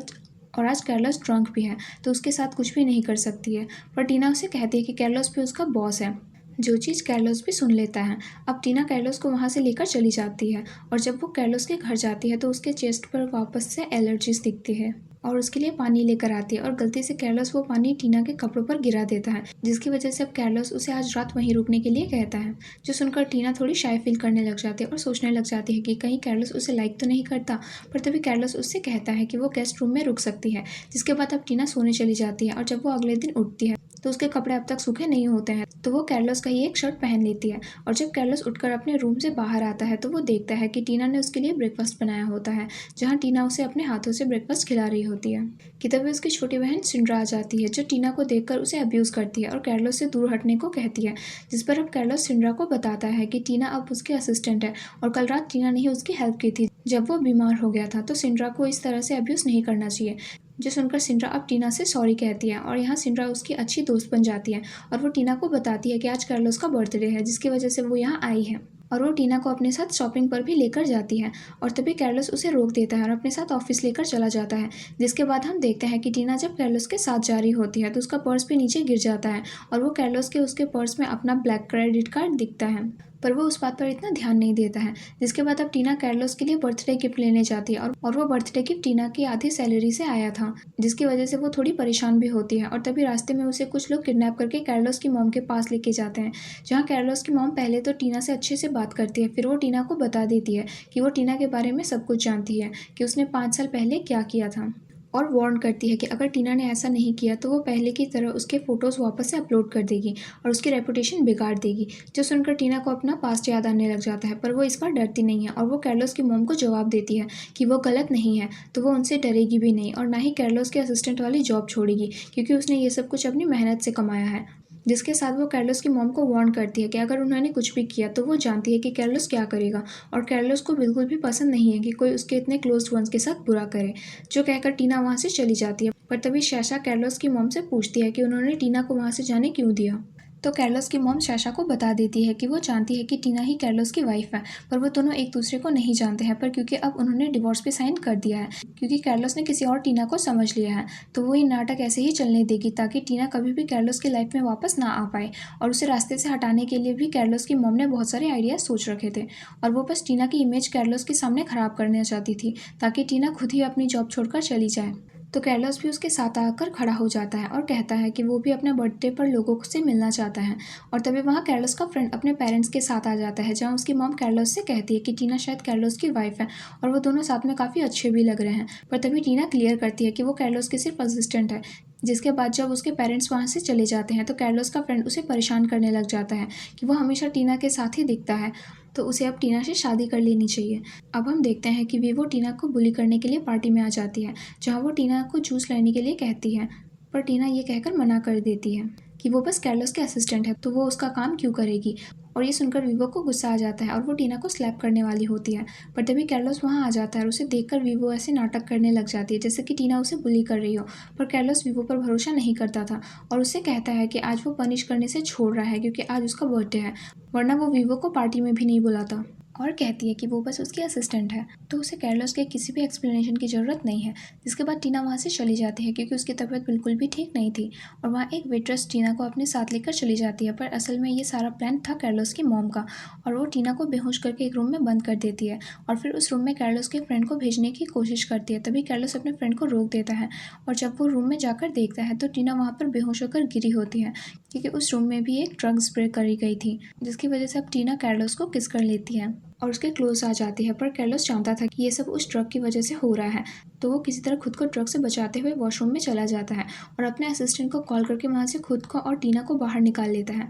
और आज कार्लोस ड्रंक भी है, तो उसके साथ कुछ भी नहीं कर सकती है। पर टीना उसे कहती है कि कार्लोस भी उसका बॉस है, जो चीज़ कार्लोस भी सुन लेता है। अब टीना कार्लोस को वहाँ से लेकर चली जाती है और जब वो कार्लोस के घर जाती है तो उसके चेस्ट पर वापस से एलर्जीज दिखती है और उसके लिए पानी लेकर आती है और गलती से कार्लोस वो पानी टीना के कपड़ों पर गिरा देता है, जिसकी वजह से अब कार्लोस उसे आज रात वहीं रुकने के लिए कहता है। जो सुनकर टीना थोड़ी शाय फील करने लग जाती है और सोचने लग जाती है कि कहीं कार्लोस उसे लाइक तो नहीं करता। पर तभी कार्लोस उससे कहता है कि वो गेस्ट रूम में रुक सकती है। जिसके बाद अब टीना सोने चली जाती है और जब वो अगले दिन उठती है तो उसके कपड़े अब तक सूखे नहीं होते हैं, तो वो कार्लोस का ही एक शर्ट पहन लेती है। और जब कार्लोस उठकर अपने रूम से बाहर आता है तो वो देखता है कि टीना ने उसके लिए ब्रेकफास्ट बनाया होता है, जहाँ टीना उसे अपने हाथों से ब्रेकफास्ट खिला रही होती है। कि तभी उसकी छोटी बहन सिंड्रा आ जाती है, जो टीना को देखकर उसे अब्यूज़ करती है और कार्लोस से दूर हटने को कहती है। जिस पर अब कार्लोस सिंड्रा को बताता है कि टीना अब उसकी असिस्टेंट है और कल रात टीना ने ही उसकी हेल्प की थी जब वो बीमार हो गया था, तो सिंड्रा को इस तरह से अब्यूज़ नहीं करना चाहिए। जो सुनकर सिंड्रा अब टीना से सॉरी कहती है और यहाँ सिंड्रा उसकी अच्छी दोस्त बन जाती है और वो टीना को बताती है कि आज कार्लोस का बर्थडे है, जिसकी वजह से वो यहाँ आई है और वो टीना को अपने साथ शॉपिंग पर भी लेकर जाती है। और तभी कार्लोस उसे रोक देता है और अपने साथ ऑफिस लेकर चला जाता है। जिसके बाद हम देखते हैं कि टीना जब कार्लोस के साथ जा रही होती है तो उसका पर्स भी नीचे गिर जाता है और वो कार्लोस के उसके पर्स में अपना ब्लैक क्रेडिट कार्ड दिखता है, पर वो उस बात पर इतना ध्यान नहीं देता है। जिसके बाद अब टीना कार्लोस के लिए बर्थडे गिफ्ट लेने जाती है और वो बर्थडे गिफ्ट टीना की आधी सैलरी से आया था, जिसकी वजह से वो थोड़ी परेशान भी होती है। और तभी रास्ते में उसे कुछ लोग किडनैप करके कार्लोस की मॉम के पास लेके जाते हैं, जहाँ कार्लोस की मॉम पहले तो टीना से अच्छे से बात करती है, फिर वो टीना को बता देती है कि वो टीना के बारे में सब कुछ जानती है, कि उसने 5 साल पहले क्या किया था, और वार्न करती है कि अगर टीना ने ऐसा नहीं किया तो वो पहले की तरह उसके फ़ोटोज़ वापस से अपलोड कर देगी और उसकी रेपुटेशन बिगाड़ देगी। जो सुनकर टीना को अपना पास्ट याद आने लग जाता है, पर वो इस बार डरती नहीं है और वो कार्लोस की मॉम को जवाब देती है कि वो गलत नहीं है, तो वो उनसे डरेगी भी नहीं और ना ही कार्लोस के असिस्टेंट वाली जॉब छोड़ेगी, क्योंकि उसने ये सब कुछ अपनी मेहनत से कमाया है। जिसके साथ वो कार्लोस की मॉम को वार्न करती है कि अगर उन्होंने कुछ भी किया तो वो जानती है कि कार्लोस क्या करेगा और कार्लोस को बिल्कुल भी पसंद नहीं है कि कोई उसके इतने क्लोज वंस के साथ बुरा करे। जो कहकर टीना वहाँ से चली जाती है, पर तभी शैशा कार्लोस की मॉम से पूछती है कि उन्होंने टीना को वहाँ से जाने क्यों दिया। तो कार्लोस की मॉम शैशा को बता देती है कि वो जानती है कि टीना ही कार्लोस की वाइफ है, पर वो दोनों एक दूसरे को नहीं जानते हैं। पर क्योंकि अब उन्होंने डिवोर्स पे साइन कर दिया है, क्योंकि कार्लोस ने किसी और टीना को समझ लिया है, तो वो ये नाटक ऐसे ही चलने देगी ताकि टीना कभी भी कार्लोस की लाइफ में वापस ना आ पाए। और उसे रास्ते से हटाने के लिए भी कार्लोस की मॉम ने बहुत सारे आइडियाज सोच रखे थे और वो बस टीना की इमेज कार्लोस के सामने खराब करना चाहती थी, ताकि टीना खुद ही अपनी जॉब छोड़कर चली जाए। तो कार्लोस भी उसके साथ आकर खड़ा हो जाता है और कहता है कि वो भी अपने बर्थडे पर लोगों से मिलना चाहता है। और तभी वहाँ कार्लोस का फ्रेंड अपने पेरेंट्स के साथ आ जाता है, जहाँ उसकी मॉम कार्लोस से कहती है कि टीना शायद कार्लोस की वाइफ है और वो दोनों साथ में काफ़ी अच्छे भी लग रहे हैं। पर तभी टीना क्लियर करती है कि वो कार्लोस की सिर्फ असिस्टेंट है। जिसके बाद जब उसके पेरेंट्स वहाँ से चले जाते हैं तो कार्लोस का फ्रेंड उसे परेशान करने लग जाता है कि वो हमेशा टीना के साथ ही दिखता है तो उसे अब टीना से शादी कर लेनी चाहिए। अब हम देखते हैं कि वीवो टीना को बुली करने के लिए पार्टी में आ जाती है, जहाँ वो टीना को जूस लेने के लिए कहती है, पर टीना ये कहकर मना कर देती है कि वो बस कार्लोस के असिस्टेंट है, तो वो उसका काम क्यों करेगी। और ये सुनकर वीवो को गुस्सा आ जाता है और वो टीना को स्लैप करने वाली होती है, पर तभी कार्लोस वहाँ आ जाता है और उसे देखकर वीवो ऐसे नाटक करने लग जाती है जैसे कि टीना उसे बुली कर रही हो। पर कार्लोस वीवो पर भरोसा नहीं करता था और उससे कहता है कि आज वो पनिश करने से छोड़ रहा है क्योंकि आज उसका बर्थडे है, वरना वो वीवो को पार्टी में भी नहीं बुलाता। और कहती है कि वो बस उसकी असिस्टेंट है, तो उसे कार्लोस के किसी भी एक्सप्लेनेशन की ज़रूरत नहीं है। जिसके बाद टीना वहाँ से चली जाती है क्योंकि उसकी तबीयत बिल्कुल भी ठीक नहीं थी, और वहाँ एक वेट्रेस टीना को अपने साथ लेकर चली जाती है, पर असल में ये सारा प्लान था कार्लोस की मॉम का। और वो टीना को बेहोश करके एक रूम में बंद कर देती है और फिर उस रूम में कार्लोस के फ्रेंड को भेजने की कोशिश करती है। तभी कार्लोस अपने फ्रेंड को रोक देता है और जब वो रूम में जाकर देखता है तो टीना वहाँ पर बेहोश होकर गिरी होती है, क्योंकि उस रूम में भी एक ड्रग स्प्रे करी गई थी, जिसकी वजह से अब टीना कार्लोस को किस कर लेती है और उसके क्लोज आ जाती है। पर कार्लोस जानता था कि ये सब उस ड्रग की वजह से हो रहा है, तो वो किसी तरह खुद को ड्रग से बचाते हुए वॉशरूम में चला जाता है और अपने असिस्टेंट को कॉल करके वहाँ से खुद को और टीना को बाहर निकाल लेता है।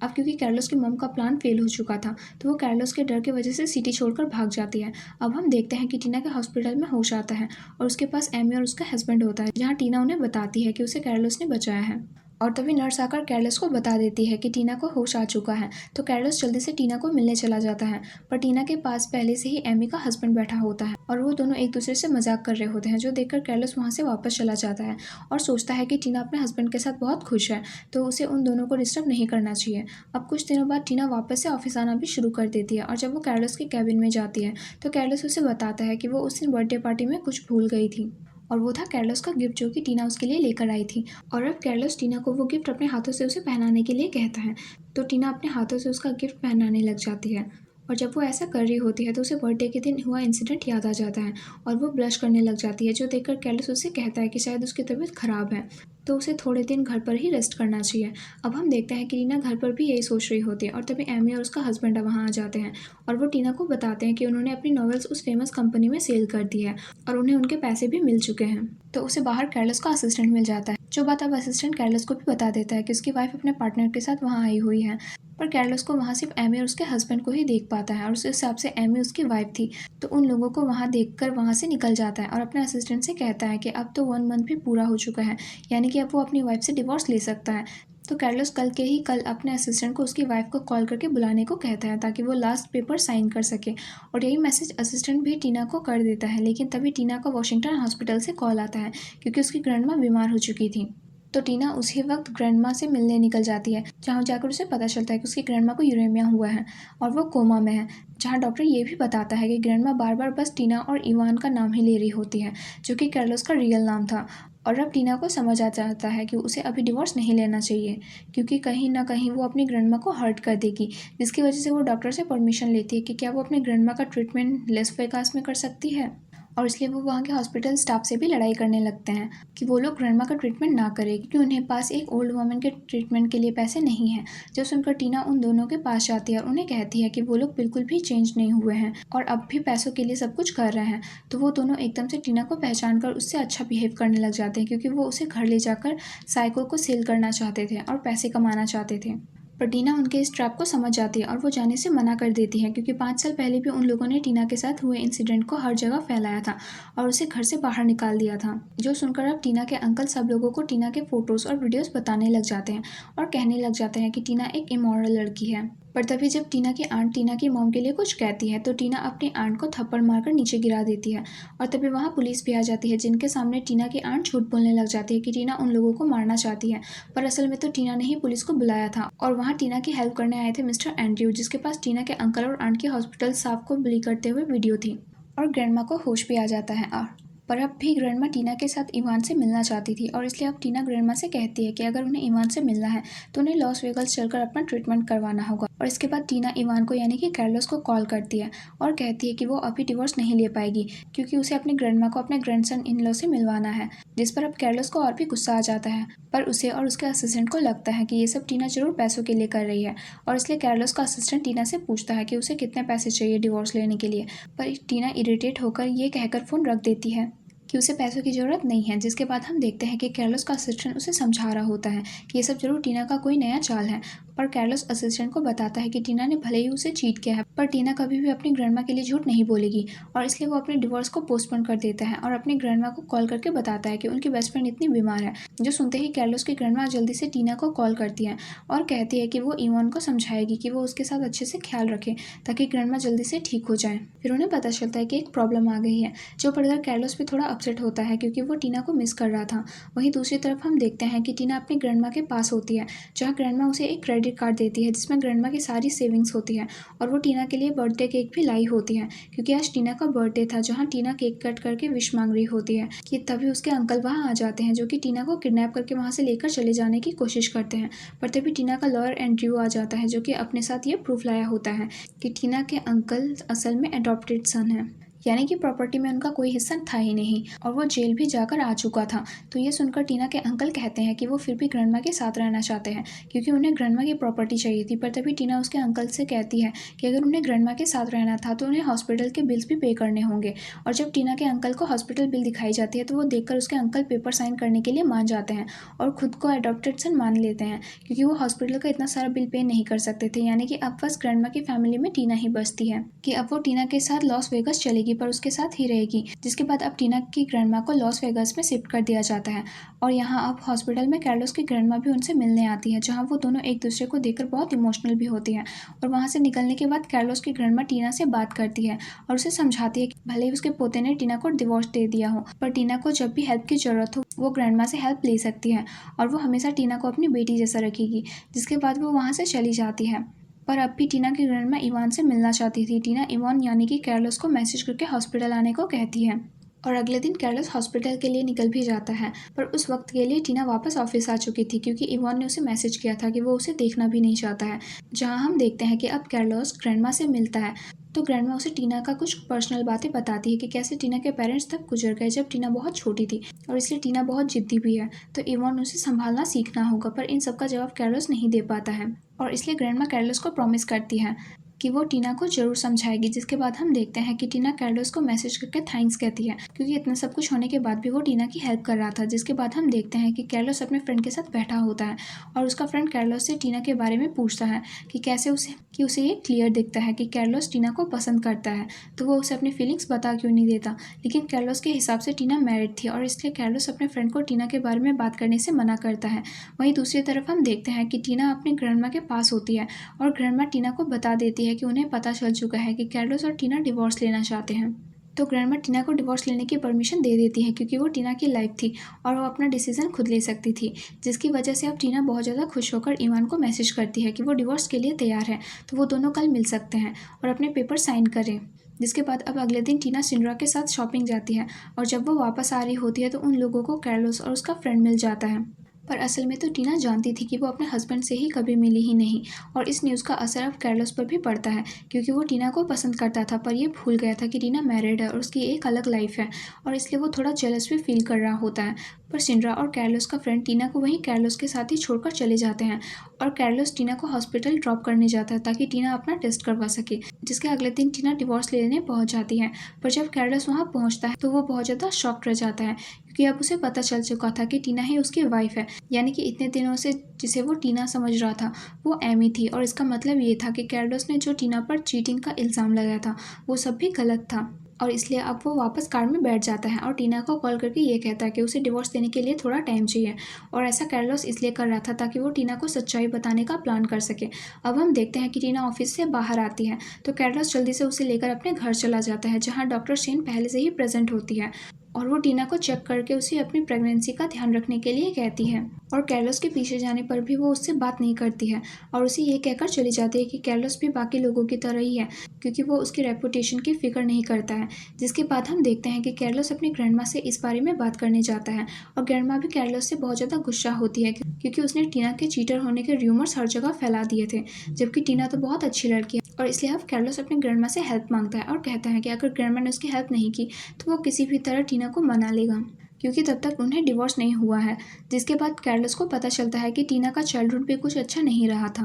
अब क्योंकि कार्लोस की मम का प्लान फेल हो चुका था, तो वो कार्लोस के डर की वजह से सिटी छोड़कर भाग जाती है। अब हम देखते हैं कि टीना के हॉस्पिटल में होश आता है और उसके पास एमी और उसका हस्बैंड होता है, जहाँ टीना उन्हें बताती है कि उसे कार्लोस ने बचाया है। और तभी नर्स आकर कार्लोस को बता देती है कि टीना को होश आ चुका है, तो कार्लोस जल्दी से टीना को मिलने चला जाता है। पर टीना के पास पहले से ही एमी का हस्बैंड बैठा होता है और वो दोनों एक दूसरे से मजाक कर रहे होते हैं, जो देखकर कार्लोस वहाँ से वापस चला जाता है और सोचता है कि टीना अपने हस्बैंड के साथ बहुत खुश है, तो उसे उन दोनों को डिस्टर्ब नहीं करना चाहिए। अब कुछ दिनों बाद टीना वापस से ऑफिस आना भी शुरू कर देती है और जब वो कार्लोस के कैबिन में जाती है तो कार्लोस उसे बताता है कि वो उस दिन बर्थडे पार्टी में कुछ भूल गई थी, और वो था कार्लोस का गिफ्ट जो कि टीना उसके लिए लेकर आई थी। और अब कार्लोस टीना को वो गिफ्ट अपने हाथों से उसे पहनाने के लिए कहता है, तो टीना अपने हाथों से उसका गिफ्ट पहनाने लग जाती है। और जब वो ऐसा कर रही होती है तो उसे बर्थडे के दिन हुआ इंसिडेंट याद आ जाता है और वो ब्लश करने लग जाती है, जो देखकर कार्लोस उससे कहता है कि शायद उसकी तबीयत खराब है, तो उसे थोड़े दिन घर पर ही रेस्ट करना चाहिए। अब हम देखते हैं कि टीना घर पर भी यही सोच रही होती है और तभी एमी और उसका हस्बैंड वहाँ आ जाते हैं और वो टीना को बताते हैं कि उन्होंने अपनी नॉवेल्स उस फेमस कंपनी में सेल कर दी है और उन्हें उनके पैसे भी मिल चुके हैं। तो उसे बाहर कार्लोस का असिस्टेंट मिल जाता है, जो बात अब असिस्टेंट कार्लोस को भी बता देता है कि उसकी वाइफ अपने पार्टनर के साथ वहाँ आई हुई है। पर कार्लोस को वहाँ सिर्फ एमी और उसके हस्बैंड को ही देख पाता है और उस हिसाब से एमी उसकी वाइफ थी, तो उन लोगों को वहाँ देखकर वहाँ से निकल जाता है और अपने असिस्टेंट से कहता है कि अब तो 1 मंथ भी पूरा हो चुका है, यानी कि अब वो अपनी वाइफ से डिवोर्स ले सकता है। तो कार्लोस कल अपने असिस्टेंट को उसकी वाइफ को कॉल करके बुलाने को कहता है ताकि वो लास्ट पेपर साइन कर सके, और यही मैसेज असिस्टेंट भी टीना को कर देता है। लेकिन तभी टीना को वॉशिंगटन हॉस्पिटल से कॉल आता है क्योंकि उसकी ग्रैंडमा बीमार हो चुकी थी। तो टीना उसी वक्त ग्रैंडमा से मिलने निकल जाती है, जहाँ जाकर उसे पता चलता है कि उसकी ग्रैंडमा को यूरेमिया हुआ है और वो कोमा में है, जहाँ डॉक्टर ये भी बताता है कि ग्रैंडमा बार बार बस टीना और इवान का नाम ही ले रही होती है, जो कि कार्लोस का रियल नाम था। और अब टीना को समझ आ जाता है कि उसे अभी डिवोर्स नहीं लेना चाहिए, क्योंकि कहीं ना कहीं वो अपनी ग्रैंडमा को हर्ट कर देगी, जिसकी वजह से वो डॉक्टर से परमिशन लेती है कि क्या वो अपने ग्रैंडमा का ट्रीटमेंट लेस वेगास में कर सकती है। और इसलिए वो वहाँ के हॉस्पिटल स्टाफ से भी लड़ाई करने लगते हैं कि वो लोग ग्रैंडमा का ट्रीटमेंट ना करें, क्योंकि उन्हें पास एक ओल्ड वुमन के ट्रीटमेंट के लिए पैसे नहीं हैं। जो सुनकर टीना उन दोनों के पास जाती है और उन्हें कहती है कि वो लोग बिल्कुल भी चेंज नहीं हुए हैं और अब भी पैसों के लिए सब कुछ कर रहे हैं। तो वो दोनों एकदम से टीना को पहचान कर उससे अच्छा बिहेव करने लग जाते हैं, क्योंकि वो उसे घर ले जाकर साइको को सेल करना चाहते थे और पैसे कमाना चाहते थे। पर टीना उनके इस ट्रैप को समझ जाती है और वो जाने से मना कर देती है, क्योंकि 5 साल पहले भी उन लोगों ने टीना के साथ हुए इंसिडेंट को हर जगह फैलाया था और उसे घर से बाहर निकाल दिया था। जो सुनकर अब टीना के अंकल सब लोगों को टीना के फोटोज और वीडियोस बताने लग जाते हैं और कहने लग जाते हैं कि टीना एक इमोरल लड़की है। पर तभी जब टीना की आंट टीना की मॉम के लिए कुछ कहती है तो टीना अपनी आंट को थप्पड़ मारकर नीचे गिरा देती है, और तभी वहाँ पुलिस भी आ जाती है, जिनके सामने टीना की आंट झूठ बोलने लग जाती है कि टीना उन लोगों को मारना चाहती है। पर असल में तो टीना ने ही पुलिस को बुलाया था और वहाँ टीना की हेल्प करने आए थे मिस्टर एंड्रयू, जिसके पास टीना के अंकल और आंट के हॉस्पिटल स्टाफ को बुली करते हुए वीडियो थी। और ग्रैंडमा को होश भी आ जाता है। पर अब भी ग्रैंडमा टीना के साथ इवान से मिलना चाहती थी, और इसलिए अब टीना ग्रैंडमा से कहती है कि अगर उन्हें इवान से मिलना है तो उन्हें लॉस वेगस चलकर अपना ट्रीटमेंट करवाना होगा। और इसके बाद टीना इवान को यानी कि कार्लोस को कॉल करती है और कहती है कि वो अभी डिवोर्स नहीं ले पाएगी, क्योंकि उसे अपनी ग्रैंडमा को अपने ग्रैंडसन इन लॉ से मिलवाना है। जिस पर अब कार्लोस को और भी गुस्सा आ जाता है, पर उसे और उसके असिस्टेंट को लगता है कि ये सब टीना जरूर पैसों के लिए कर रही है, और इसलिए कार्लोस का असिस्टेंट टीना से पूछता है कि उसे कितने पैसे चाहिए डिवोर्स लेने के लिए। पर टीना इरिटेट होकर ये कहकर फ़ोन रख देती है कि उसे पैसों की ज़रूरत नहीं है। जिसके बाद हम देखते हैं कि कार्लोस का असिस्टेंट उसे समझा रहा होता है कि ये सब जरूर टीना का कोई नया चाल है, पर कार्लोस असिस्टेंट को बताता है कि टीना ने भले ही उसे चीट किया है, पर टीना कभी भी अपनी ग्रैंडमा के लिए झूठ नहीं बोलेगी और इसलिए वो अपने डिवोर्स को पोस्टपोन कर देता है और अपनी ग्रैंडमा को कॉल करके बताता है कि उनकी बेस्ट फ्रेंड इतनी बीमार है। जो सुनते ही कार्लोस की ग्रैंडमा जल्दी से टीना को कॉल करती है और कहती है कि वो इवान को समझाएगी कि वो उसके साथ अच्छे से ख्याल रखे ताकि ग्रैंडमा जल्दी से ठीक हो जाए। फिर उन्हें पता चलता है कि एक प्रॉब्लम आ गई है, जो पढ़कर कार्लोस भी थोड़ा अपसेट होता है क्योंकि वो टीना को मिस कर रहा था। वहीं दूसरी तरफ हम देखते हैं कि टीना अपनी ग्रैंडमा के पास होती है, जहाँ ग्रैंडमा उसे एक क्रेडिट कार्ड देती है जिसमें ग्रैंडमा की सारी सेविंग्स होती है और वो टीना के लिए बर्थडे केक भी लाई होती है क्योंकि आज टीना का बर्थडे था। जहाँ टीना केक कट करके विश मांग रही होती है कि तभी उसके अंकल वहाँ आ जाते हैं, जो कि टीना को किडनैप करके वहाँ से लेकर चले जाने की कोशिश करते हैं। पर तभी टीना का लॉयर एंड्रयू आ जाता है, जो कि अपने साथ ये प्रूफ लाया होता है कि टीना के अंकल असल में अडॉप्टेड सन है, यानी कि प्रॉपर्टी में उनका कोई हिस्सा था ही नहीं और वो जेल भी जाकर आ चुका था। तो ये सुनकर टीना के अंकल कहते हैं कि वो फिर भी ग्रैंडमा के साथ रहना चाहते हैं क्योंकि उन्हें ग्रैंडमा की प्रॉपर्टी चाहिए थी। पर तभी टीना उसके अंकल से कहती है कि अगर उन्हें ग्रैंडमा के साथ रहना था तो उन्हें हॉस्पिटल के बिल्स भी पे करने होंगे। और जब टीना के अंकल को हॉस्पिटल बिल दिखाई जाती है तो वो देखकर उसके अंकल पेपर साइन करने के लिए मान जाते हैं और खुद को अडॉप्टेड सन मान लेते हैं क्योंकि वो हॉस्पिटल का इतना सारा बिल पे नहीं कर सकते थे। यानी कि अब बस ग्रैंडमा की फैमिली में टीना ही बचती है कि अब वो टीना के साथ लॉस वेगस चलेगी पर उसके साथ ही रहेगी। जिसके बाद अब टीना की ग्रैंडमा को लॉस वेगास में शिफ्ट कर दिया जाता है और यहाँ अब हॉस्पिटल में कार्लोस की ग्रैंडमा भी उनसे मिलने आती है, जहाँ वो दोनों एक दूसरे को देखकर बहुत इमोशनल भी होती है। और वहाँ से निकलने के बाद कार्लोस की ग्रैंडमा टीना से बात करती है और उसे समझाती है कि भले ही उसके पोते ने टीना को डिवोर्स दे दिया हो, पर टीना को जब भी हेल्प की जरूरत हो वो ग्रैंडमा से हेल्प ले सकती है और वो हमेशा टीना को अपनी बेटी जैसा रखेगी। जिसके बाद वो वहाँ से चली जाती है। पर अब भी टीना की ग्रैंडमा इवान से मिलना चाहती थी। टीना इवान यानी कि कार्लोस को मैसेज करके हॉस्पिटल आने को कहती है और अगले दिन कार्लोस हॉस्पिटल के लिए निकल भी जाता है। पर उस वक्त के लिए टीना वापस ऑफिस आ चुकी थी क्योंकि इवान ने उसे मैसेज किया था कि वो उसे देखना भी नहीं चाहता है। जहाँ हम देखते हैं कि अब कार्लोस ग्रैंडमा से मिलता है तो ग्रैंडमा उसे टीना का कुछ पर्सनल बातें बताती है कि कैसे टीना के पेरेंट्स तब गुजर गए जब टीना बहुत छोटी थी और इसलिए टीना बहुत जिद्दी भी है, तो इवान उसे संभालना सीखना होगा। पर इन सब का जवाब कार्लोस नहीं दे पाता है और इसलिए ग्रैंडमा कार्लोस को प्रॉमिस करती है कि वो टीना को जरूर समझाएगी। जिसके बाद हम देखते हैं कि टीना कार्लोस को मैसेज करके थैंक्स कहती है क्योंकि इतना सब कुछ होने के बाद भी वो टीना की हेल्प कर रहा था। जिसके बाद हम देखते हैं कि कार्लोस अपने फ्रेंड के साथ बैठा होता है और उसका फ्रेंड कार्लोस से टीना के बारे में पूछता है कि कैसे उसे ये क्लियर दिखता है कि कार्लोस टीना को पसंद करता है, तो वो उसे अपनी फीलिंग्स बता क्यों नहीं देता। लेकिन कार्लोस के हिसाब से टीना मैरिड थी और इसलिए कार्लोस अपने फ्रेंड को टीना के बारे में बात करने से मना करता है। वहीं दूसरी तरफ हम देखते हैं कि टीना अपनी ग्रैंडमा के पास होती है और ग्रैंडमा टीना को बता देती है कि उन्हें पता चल चुका है कि कार्लोस और टीना डिवोर्स लेना चाहते हैं। तो ग्रैंडमा टीना को डिवोर्स लेने की परमिशन दे देती है क्योंकि वो टीना की लाइफ थी और वो अपना डिसीजन खुद ले सकती थी। जिसकी वजह से अब टीना बहुत ज़्यादा खुश होकर इवान को मैसेज करती है कि वो डिवोर्स के लिए तैयार है, तो वो दोनों कल मिल सकते हैं और अपने पेपर साइन करें। जिसके बाद अब अगले दिन टीना सिंड्रा के साथ शॉपिंग जाती है और जब वो वापस आ रही होती है तो उन लोगों को कार्लोस और उसका फ्रेंड मिल जाता है। पर असल में तो टीना जानती थी कि वो अपने हस्बैंड से ही कभी मिली ही नहीं और इस न्यूज़ का असर अब कार्लोस पर भी पड़ता है क्योंकि वो टीना को पसंद करता था, पर ये भूल गया था कि टीना मैरिड है और उसकी एक अलग लाइफ है और इसलिए वो थोड़ा जेलस भी फील कर रहा होता है। पर सिंड्रा और कार्लोस का फ्रेंड टीना को वहीं कार्लोस के साथ ही छोड़कर चले जाते हैं और कार्लोस टीना को हॉस्पिटल ड्रॉप करने जाता है ताकि टीना अपना टेस्ट करवा सके। जिसके अगले दिन टीना डिवोर्स लेने पहुंच जाती है, पर जब कार्लोस वहां पहुंचता है तो वो बहुत ज़्यादा शॉक्ड रह जाता है क्योंकि अब उसे पता चल चुका था कि टीना ही उसकी वाइफ है। यानी कि इतने दिनों से जिसे वो टीना समझ रहा था वो एमी थी और इसका मतलब ये था कि कार्लोस ने जो टीना पर चीटिंग का इल्ज़ाम लगाया था वो सब भी गलत था। और इसलिए अब वो वापस कार में बैठ जाता है और टीना को कॉल करके ये कहता है कि उसे डिवोर्स देने के लिए थोड़ा टाइम चाहिए और ऐसा कार्लोस इसलिए कर रहा था ताकि वो टीना को सच्चाई बताने का प्लान कर सके। अब हम देखते हैं कि टीना ऑफिस से बाहर आती है तो कार्लोस जल्दी से उसे लेकर अपने घर चला जाता है, जहाँ डॉक्टर शेन पहले से ही प्रेजेंट होती है और वो टीना को चेक करके उसे अपनी प्रेगनेंसी का ध्यान रखने के लिए कहती है। और कार्लोस के पीछे जाने पर भी वो उससे बात नहीं करती है और उसे ये कहकर चली जाती है कि कार्लोस भी बाकी लोगों की तरह ही है क्योंकि वो उसकी रेपुटेशन की फिक्र नहीं करता है। जिसके बाद हम देखते हैं कि कार्लोस अपनी ग्रैंडमा से इस बारे में बात करने जाता है और ग्रैंडमा भी कार्लोस से बहुत ज़्यादा गुस्सा होती है क्योंकि उसने टीना के चीटर होने के र्यूमर्स हर जगह फैला दिए थे, जबकि टीना तो बहुत अच्छी लड़की है। और इसलिए अब कार्लोस अपनी ग्रैंडमा से हेल्प मांगता है और कहता है कि अगर ग्रैंडमा ने उसकी हेल्प नहीं की तो वो किसी भी तरह टीना को मना लेगा क्योंकि तब तक उन्हें डिवोर्स नहीं हुआ है। जिसके बाद कार्लोस को पता चलता है कि टीना का चाइल्डहुड भी कुछ अच्छा नहीं रहा था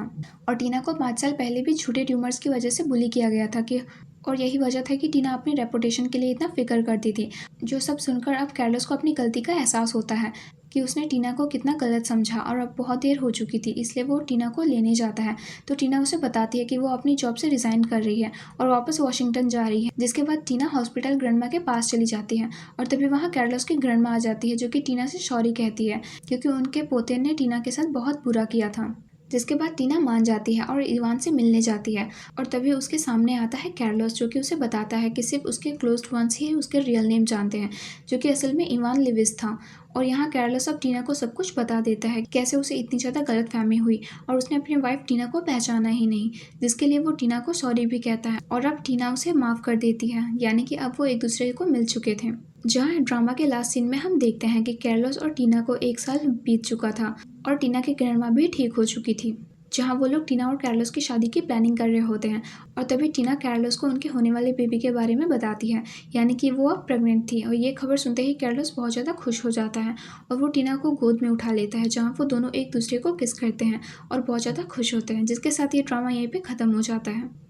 और टीना को 5 साल पहले भी झूठे ट्यूमर्स की वजह से बुली किया गया था कि और यही वजह था कि टीना अपनी रेपुटेशन के लिए इतना फिक्र करती थी। जो सब सुनकर अब कार्लोस को अपनी गलती का एहसास होता है कि उसने टीना को कितना गलत समझा और अब बहुत देर हो चुकी थी, इसलिए वो टीना को लेने जाता है। तो टीना उसे बताती है कि वो अपनी जॉब से रिज़ाइन कर रही है और वापस वॉशिंगटन जा रही है। जिसके बाद टीना हॉस्पिटल ग्रैंडमा के पास चली जाती है और तभी वहाँ कार्लोस की ग्रैंडमा आ जाती है, जो कि टीना से सॉरी कहती है क्योंकि उनके पोते ने टीना के साथ बहुत बुरा किया था। जिसके बाद टीना मान जाती है और इवान से मिलने जाती है और तभी उसके सामने आता है कार्लोस, जो कि उसे बताता है कि सिर्फ उसके क्लोज्ड वंस ही उसके रियल नेम जानते हैं, जो कि असल में इवान लिविस था। और यहाँ कार्लोस अब टीना को सब कुछ बता देता है कैसे उसे इतनी ज़्यादा गलतफहमी हुई और उसने अपनी वाइफ टीना को पहचाना ही नहीं, जिसके लिए वो टीना को सॉरी भी कहता है और अब टीना उसे माफ़ कर देती है, यानी कि अब वो एक दूसरे को मिल चुके थे। जहाँ ड्रामा के लास्ट सीन में हम देखते हैं कि कार्लोस और टीना को 1 साल बीत चुका था और टीना की ग्रैंडमा भी ठीक हो चुकी थी। जहाँ वो लोग टीना और कार्लोस की शादी की प्लानिंग कर रहे होते हैं और तभी टीना कार्लोस को उनके होने वाले बेबी के बारे में बताती है, यानी कि वो अब प्रेग्नेंट थी। और ये खबर सुनते ही कार्लोस बहुत ज़्यादा खुश हो जाता है और वो टीना को गोद में उठा लेता है, जहाँ वो दोनों एक दूसरे को किस करते हैं और बहुत ज़्यादा खुश होते हैं। जिसके साथ ये ड्रामा यहीं पे ख़त्म हो जाता है।